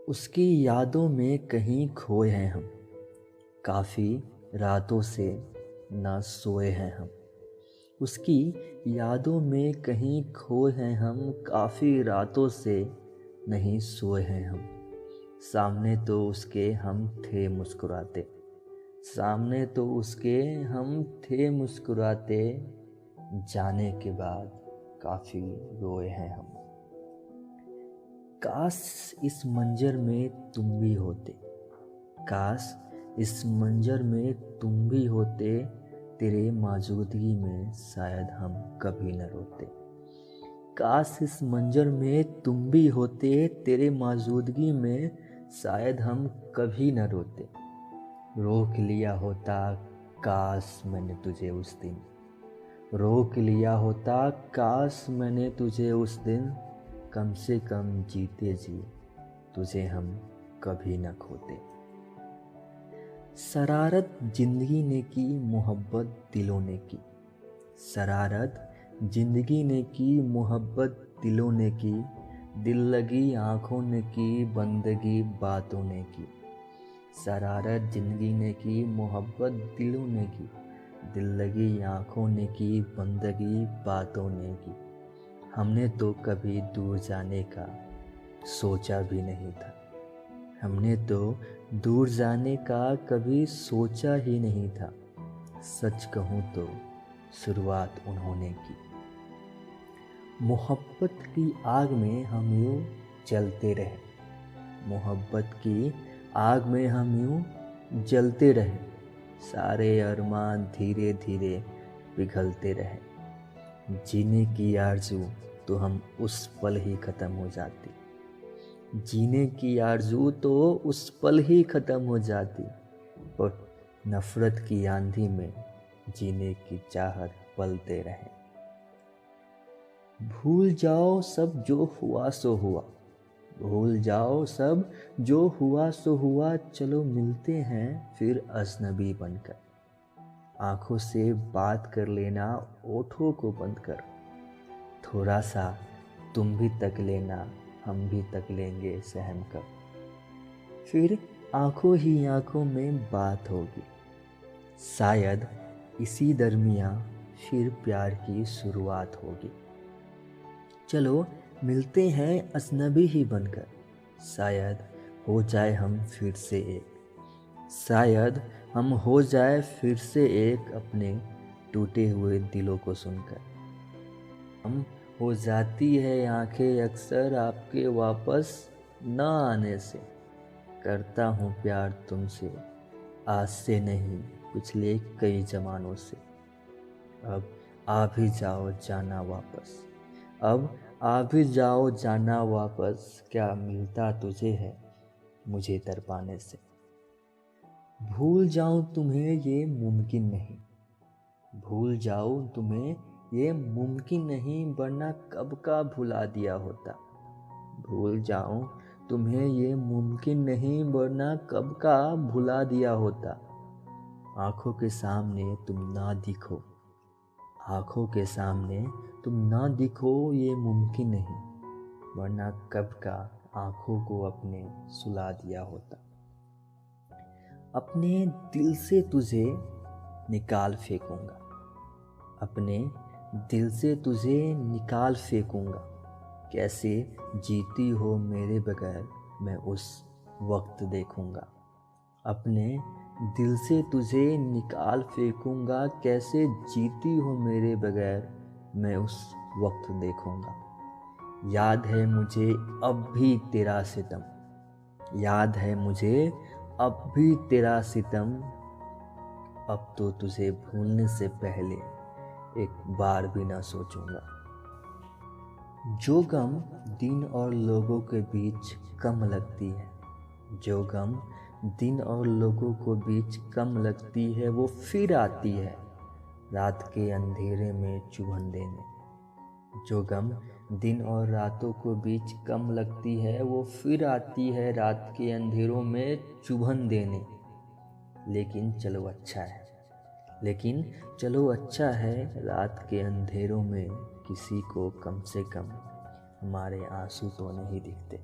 उसकी यादों में कहीं खोए हैं हम, काफ़ी रातों से ना सोए हैं हम। उसकी यादों में कहीं खोए हैं हम, काफ़ी रातों से नहीं सोए हैं हम। सामने तो उसके हम थे मुस्कुराते, सामने तो उसके हम थे मुस्कुराते, जाने के बाद काफ़ी रोए हैं हम। काश इस मंजर में तुम भी होते, काश इस मंजर में तुम भी होते, तेरे मौजूदगी में शायद हम कभी न रोते। काश इस मंजर में तुम भी होते, तेरे मौजूदगी में शायद हम कभी न रोते। रोक लिया होता काश मैंने तुझे उस दिन, रोक लिया होता काश मैंने तुझे उस दिन, कम से कम जीते जी तुझे हम कभी न खोते। शरारत जिंदगी ने की, मोहब्बत दिलों ने की, शरारत जिंदगी ने की, मोहब्बत दिलों ने की, दिल लगी आँखों ने की, बंदगी बातों ने की। शरारत जिंदगी ने की, मोहब्बत दिलों ने की, दिल लगी आँखों ने की, बंदगी बातों ने की। हमने तो कभी दूर जाने का सोचा भी नहीं था, हमने तो दूर जाने का कभी सोचा ही नहीं था। सच कहूँ तो शुरुआत उन्होंने की। मोहब्बत की आग में हम यूँ जलते रहे, मोहब्बत की आग में हम यूँ जलते रहे, सारे अरमान धीरे धीरे पिघलते रहे। जीने की आरज़ू तो हम उस पल ही ख़त्म हो जाती, जीने की आरज़ू तो उस पल ही ख़त्म हो जाती, और नफ़रत की आंधी में जीने की चाहत पलते रहे। भूल जाओ सब जो हुआ सो हुआ, भूल जाओ सब जो हुआ सो हुआ, चलो मिलते हैं फिर अजनबी बनकर। आँखों से बात कर लेना ओठों को बंद कर, थोड़ा सा तुम भी तक लेना हम भी तक लेंगे सहम कर। फिर आँखों ही आँखों में बात होगी, शायद इसी दरमियाँ फिर प्यार की शुरुआत होगी। चलो मिलते हैं अजनबी ही बनकर, शायद हो जाए हम फिर से एक, शायद हम हो जाए फिर से एक, अपने टूटे हुए दिलों को सुनकर। हम हो जाती है आंखें अक्सर आपके वापस न आने से, करता हूँ प्यार तुमसे आज से नहीं पिछले कई ज़मानों से। अब आ भी जाओ जाना वापस, अब आ भी जाओ जाना वापस, क्या मिलता तुझे है मुझे तड़पाने से। भूल जाऊं तुम्हें ये मुमकिन नहीं, भूल जाऊं तुम्हें ये मुमकिन नहीं, वरना कब का भुला दिया होता। भूल जाऊं तुम्हें ये मुमकिन नहीं, वरना कब का भुला दिया होता। आँखों के सामने तुम ना दिखो, आँखों के सामने तुम ना दिखो ये मुमकिन नहीं, वरना कब का आँखों को अपने सुला दिया होता। अपने दिल से तुझे निकाल फेंकूंगा, अपने दिल से तुझे निकाल फेंकूंगा, कैसे जीती हो मेरे बगैर मैं उस वक्त देखूंगा। अपने दिल से तुझे निकाल फेंकूंगा, कैसे जीती हो मेरे बगैर मैं उस वक्त देखूंगा। याद है मुझे अब भी तेरा सितम, याद है मुझे अब भी तेरा सितम, अब तो तुझे भूलने से पहले एक बार भी ना सोचूंगा। जो गम दिन और लोगों के बीच कम लगती है, जो गम दिन और लोगों को बीच कम लगती है, वो फिर आती है रात के अंधेरे में चुभन देने। जो गम दिन और रातों को बीच कम लगती है, वो फिर आती है रात के अंधेरों में चुभन देने। लेकिन चलो अच्छा है, लेकिन चलो अच्छा है, रात के अंधेरों में किसी को कम से कम हमारे आंसू तो नहीं दिखते।